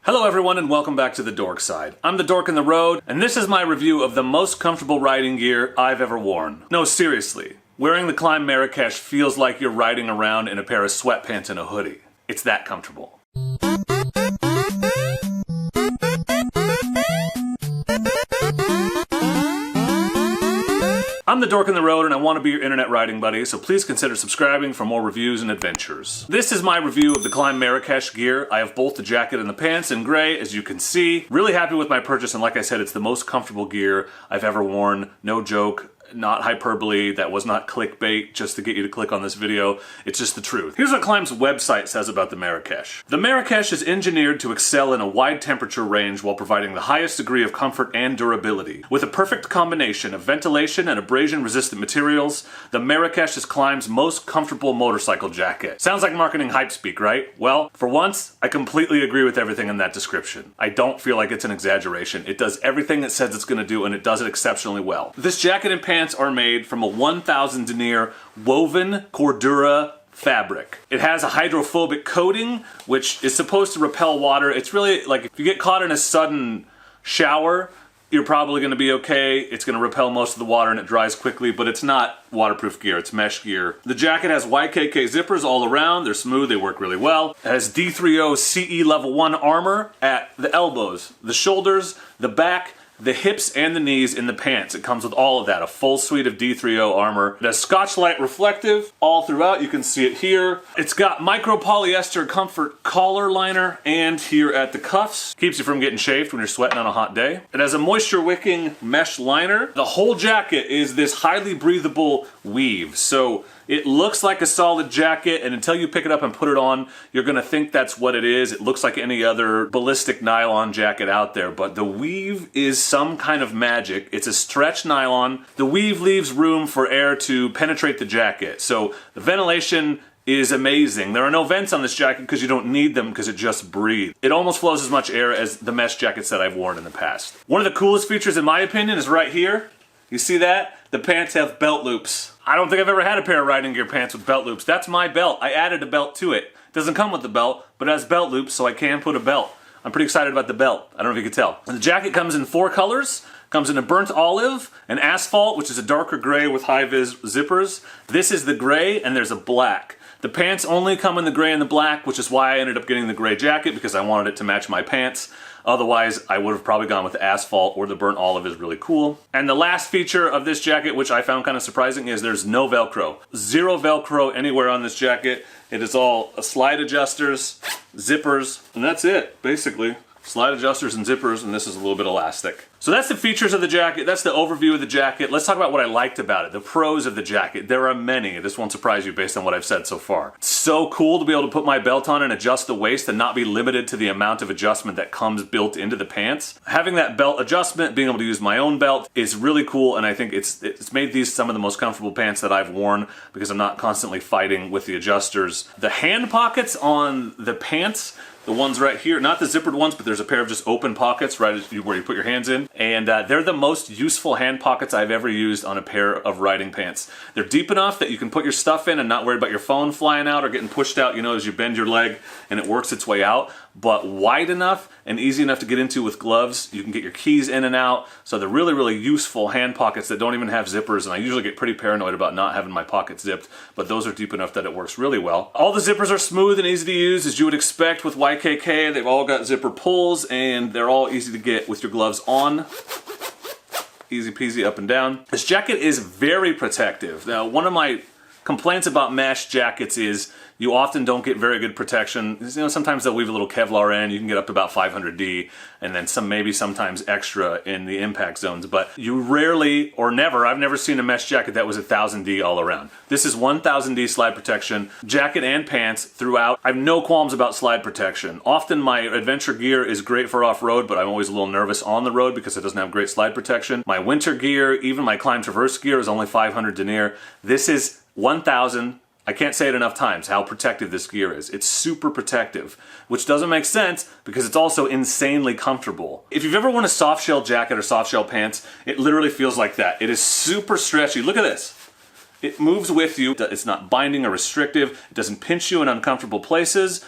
Hello everyone and welcome back to the Dork Side. I'm the Dork in the Road, and this is my review of the most comfortable riding gear I've ever worn. No, seriously. Wearing the Klim Marrakesh feels like you're riding around in a pair of sweatpants and a hoodie. It's that comfortable. I'm the Dork in the Road and I want to be your internet riding buddy, so please consider subscribing for more reviews and adventures. This is my review of the Klim Marrakesh gear. I have both the jacket and the pants in gray, as you can see. Really happy with my purchase, and like I said, it's the most comfortable gear I've ever worn. No joke. Not hyperbole, that was not clickbait just to get you to click on this video. It's just the truth. Here's what Klim's website says about the Marrakesh. The Marrakesh is engineered to excel in a wide temperature range while providing the highest degree of comfort and durability. With a perfect combination of ventilation and abrasion-resistant materials, the Marrakesh is Klim's most comfortable motorcycle jacket. Sounds like marketing hype speak, right? Well, for once, I completely agree with everything in that description. I don't feel like it's an exaggeration. It does everything it says it's going to do, and it does it exceptionally well. This jacket and pants are made from a 1000 denier woven Cordura fabric. It has a hydrophobic coating, which is supposed to repel water. It's really like if you get caught in a sudden shower, you're probably going to be okay. It's going to repel most of the water and it dries quickly, but it's not waterproof gear, it's mesh gear. The jacket has YKK zippers all around. They're smooth, they work really well. It has D30 CE level 1 armor at the elbows, the shoulders, the back, the hips and the knees in the pants. It comes with all of that, a full suite of D30 armor. It has Scotch-Lite reflective all throughout. You can see it here. It's got micro polyester comfort collar liner and here at the cuffs. Keeps you from getting chafed when you're sweating on a hot day. It has a moisture wicking mesh liner. The whole jacket is this highly breathable weave. So it looks like a solid jacket, and until you pick it up and put it on, you're gonna think that's what it is. It looks like any other ballistic nylon jacket out there, but the weave is some kind of magic. It's a stretch nylon. The weave leaves room for air to penetrate the jacket, so the ventilation is amazing. There are no vents on this jacket because you don't need them because it just breathes. It almost flows as much air as the mesh jackets that I've worn in the past. One of the coolest features in my opinion is right here. You see that? The pants have belt loops. I don't think I've ever had a pair of riding gear pants with belt loops. That's my belt. I added a belt to it. It doesn't come with the belt, but it has belt loops, so I can put a belt. I'm pretty excited about the belt. I don't know if you can tell. The jacket comes in 4 colors. Comes in a burnt olive, an asphalt, which is a darker gray with high-vis zippers. This is the gray, and there's a black. The pants only come in the gray and the black, which is why I ended up getting the gray jacket, because I wanted it to match my pants. Otherwise, I would have probably gone with the asphalt, or the burnt olive is really cool. And the last feature of this jacket, which I found kind of surprising, is there's no Velcro. 0 Velcro anywhere on this jacket. It is all slide adjusters, zippers, and that's it, basically. Slide adjusters and zippers, and this is a little bit elastic. So that's the features of the jacket. That's the overview of the jacket. Let's talk about what I liked about it, the pros of the jacket. There are many. This won't surprise you based on what I've said so far. It's so cool to be able to put my belt on and adjust the waist and not be limited to the amount of adjustment that comes built into the pants. Having that belt adjustment, being able to use my own belt is really cool, and I think it's made these some of the most comfortable pants that I've worn because I'm not constantly fighting with the adjusters. The hand pockets on the pants, the ones right here, not the zippered ones, but there's a pair of just open pockets right where you put your hands in. And they're the most useful hand pockets I've ever used on a pair of riding pants. They're deep enough that you can put your stuff in and not worry about your phone flying out or getting pushed out, you know, as you bend your leg and it works its way out. But wide enough and easy enough to get into with gloves. You can get your keys in and out. So they're really, really useful hand pockets that don't even have zippers. And I usually get pretty paranoid about not having my pockets zipped, but those are deep enough that it works really well. All the zippers are smooth and easy to use, as you would expect with YKK. They've all got zipper pulls and they're all easy to get with your gloves on. Easy peasy up and down. This jacket is very protective. Now, one of my complaints about mesh jackets is you often don't get very good protection. You know, sometimes they'll weave a little Kevlar in. You can get up to about 500D, and then maybe sometimes extra in the impact zones. But you rarely, or never, I've never seen a mesh jacket that was 1000D all around. This is 1000D slide protection, jacket and pants throughout. I have no qualms about slide protection. Often my adventure gear is great for off-road, but I'm always a little nervous on the road because it doesn't have great slide protection. My winter gear, even my Klim Traverse gear, is only 500 denier. This is 1000. I can't say it enough times how protective this gear is. It's super protective, which doesn't make sense because it's also insanely comfortable. If you've ever worn a soft shell jacket or soft shell pants, it literally feels like that. It is super stretchy. Look at this. It moves with you. It's not binding or restrictive. It doesn't pinch you in uncomfortable places.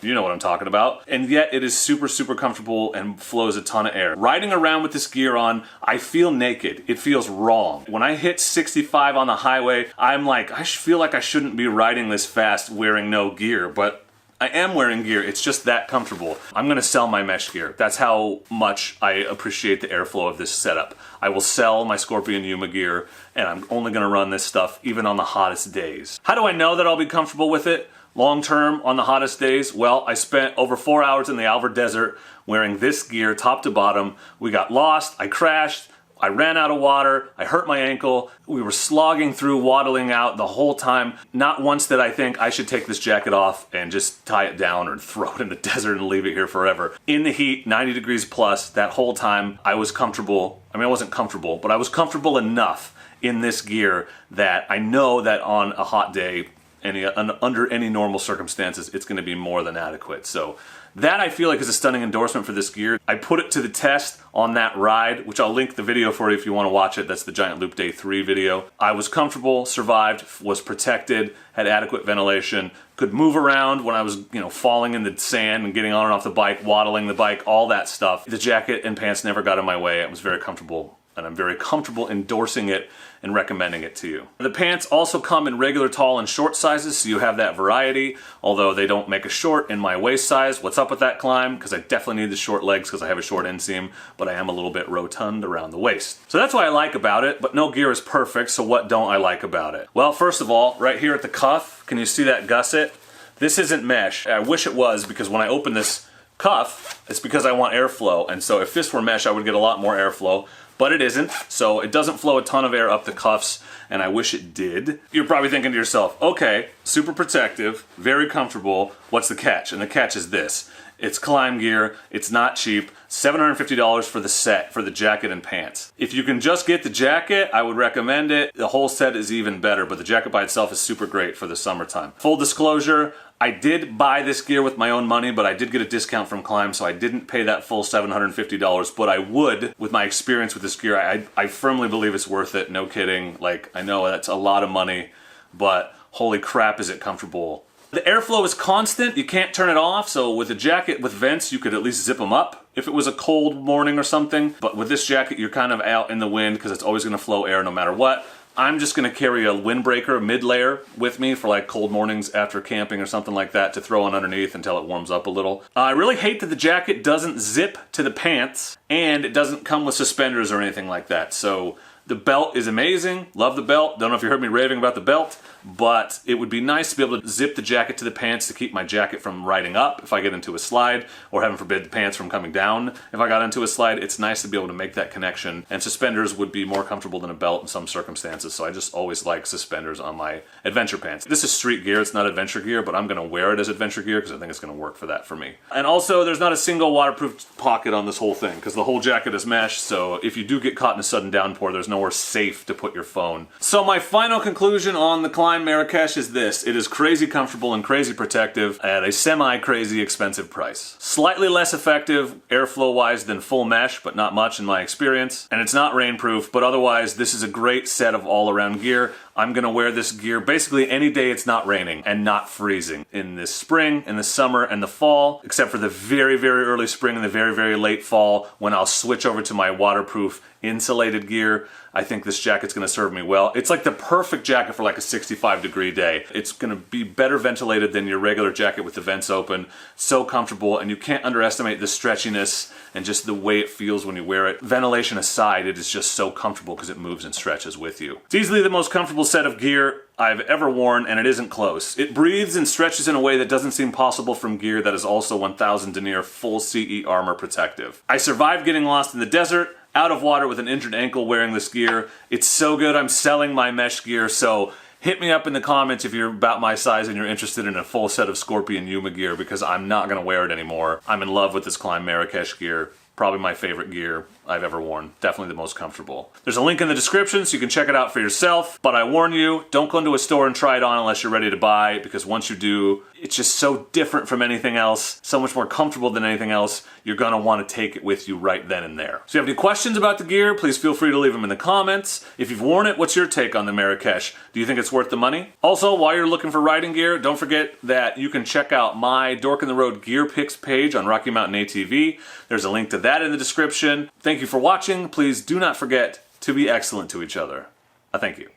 You know what I'm talking about. And yet it is super, super comfortable and flows a ton of air. Riding around with this gear on, I feel naked. It feels wrong. When I hit 65 on the highway, I'm like, I feel like I shouldn't be riding this fast wearing no gear, but I am wearing gear. It's just that comfortable. I'm gonna sell my mesh gear. That's how much I appreciate the airflow of this setup. I will sell my Scorpion Yuma gear, and I'm only gonna run this stuff even on the hottest days. How do I know that I'll be comfortable with it long term on the hottest days? Well, I spent over 4 hours in the Alvar Desert wearing this gear top to bottom. We got lost, I crashed, I ran out of water, I hurt my ankle, we were slogging through, waddling out the whole time. Not once did I think I should take this jacket off and just tie it down or throw it in the desert and leave it here forever. In the heat, 90 degrees plus, that whole time I was comfortable. I mean, I wasn't comfortable, but I was comfortable enough in this gear that I know that on a hot day, under any normal circumstances, it's gonna be more than adequate. So that I feel like is a stunning endorsement for this gear. I put it to the test on that ride, which I'll link the video for you if you want to watch it. That's the Giant Loop Day 3 video. I was comfortable, survived, was protected, had adequate ventilation, could move around when I was, falling in the sand and getting on and off the bike, waddling the bike, all that stuff. The jacket and pants never got in my way. It was very comfortable, and I'm very comfortable endorsing it and recommending it to you. The pants also come in regular, tall, and short sizes, so you have that variety, although they don't make a short in my waist size. What's up with that, Klim? Because I definitely need the short legs because I have a short inseam, but I am a little bit rotund around the waist. So that's what I like about it, but no gear is perfect, so what don't I like about it? Well, first of all, right here at the cuff, can you see that gusset? This isn't mesh. I wish it was, because when I open this cuff, it's because I want airflow, and so if this were mesh, I would get a lot more airflow. But it isn't, so it doesn't flow a ton of air up the cuffs, and I wish it did. You're probably thinking to yourself, okay, super protective, very comfortable, what's the catch? And the catch is this. It's Klim gear, it's not cheap, $750 for the set, for the jacket and pants. If you can just get the jacket, I would recommend it. The whole set is even better, but the jacket by itself is super great for the summertime. Full disclosure, I did buy this gear with my own money, but I did get a discount from Klim, so I didn't pay that full $750, but I would, with my experience with this gear. I firmly believe it's worth it, no kidding. Like, I know that's a lot of money, but holy crap is it comfortable. The airflow is constant, you can't turn it off, so with a jacket with vents, you could at least zip them up if it was a cold morning or something. But with this jacket, you're kind of out in the wind because it's always gonna flow air no matter what. I'm just gonna carry a windbreaker mid-layer with me for like cold mornings after camping or something like that to throw on underneath until it warms up a little. I really hate that the jacket doesn't zip to the pants and it doesn't come with suspenders or anything like that. So the belt is amazing, love the belt. Don't know if you heard me raving about the belt, but it would be nice to be able to zip the jacket to the pants to keep my jacket from riding up if I get into a slide, or heaven forbid the pants from coming down if I got into a slide. It's nice to be able to make that connection, and suspenders would be more comfortable than a belt in some circumstances, so I just always like suspenders on my adventure pants. This is street gear, it's not adventure gear, but I'm gonna wear it as adventure gear because I think it's gonna work for that for me. And also, there's not a single waterproof pocket on this whole thing because the whole jacket is mesh, so if you do get caught in a sudden downpour, there's nowhere safe to put your phone. So my final conclusion on the Klim Marrakesh is this. It is crazy comfortable and crazy protective at a semi-crazy expensive price. Slightly less effective airflow-wise than full mesh, but not much in my experience. And it's not rainproof, but otherwise this is a great set of all-around gear. I'm gonna wear this gear basically any day it's not raining and not freezing. In the spring, in the summer, and the fall, except for the very, very early spring and the very, very late fall when I'll switch over to my waterproof insulated gear. I think this jacket's gonna serve me well. It's like the perfect jacket for like a 65-degree day. It's gonna be better ventilated than your regular jacket with the vents open. So comfortable, and you can't underestimate the stretchiness and just the way it feels when you wear it. Ventilation aside, it is just so comfortable because it moves and stretches with you. It's easily the most comfortable set of gear I've ever worn, and it isn't close. It breathes and stretches in a way that doesn't seem possible from gear that is also 1000 denier full CE armor protective. I survived getting lost in the desert, out of water with an injured ankle wearing this gear. It's so good, I'm selling my mesh gear, so hit me up in the comments if you're about my size and you're interested in a full set of Scorpion Yuma gear, because I'm not gonna wear it anymore. I'm in love with this Klim Marrakesh gear. Probably my favorite gear. I've ever worn. Definitely the most comfortable. There's a link in the description so you can check it out for yourself, but I warn you, don't go into a store and try it on unless you're ready to buy, because once you do, it's just so different from anything else, so much more comfortable than anything else, you're gonna wanna take it with you right then and there. So if you have any questions about the gear, please feel free to leave them in the comments. If you've worn it, what's your take on the Marrakesh? Do you think it's worth the money? Also, while you're looking for riding gear, don't forget that you can check out my Dork in the Road gear picks page on Rocky Mountain ATV. There's a link to that in the description. Thank you for watching. Please do not forget to be excellent to each other. I thank you.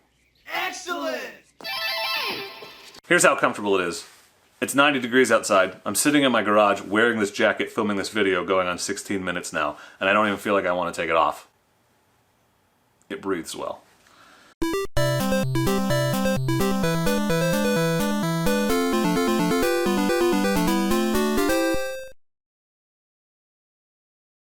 Excellent! Here's how comfortable it is. It's 90 degrees outside. I'm sitting in my garage wearing this jacket, filming this video going on 16 minutes now, and I don't even feel like I want to take it off. It breathes well.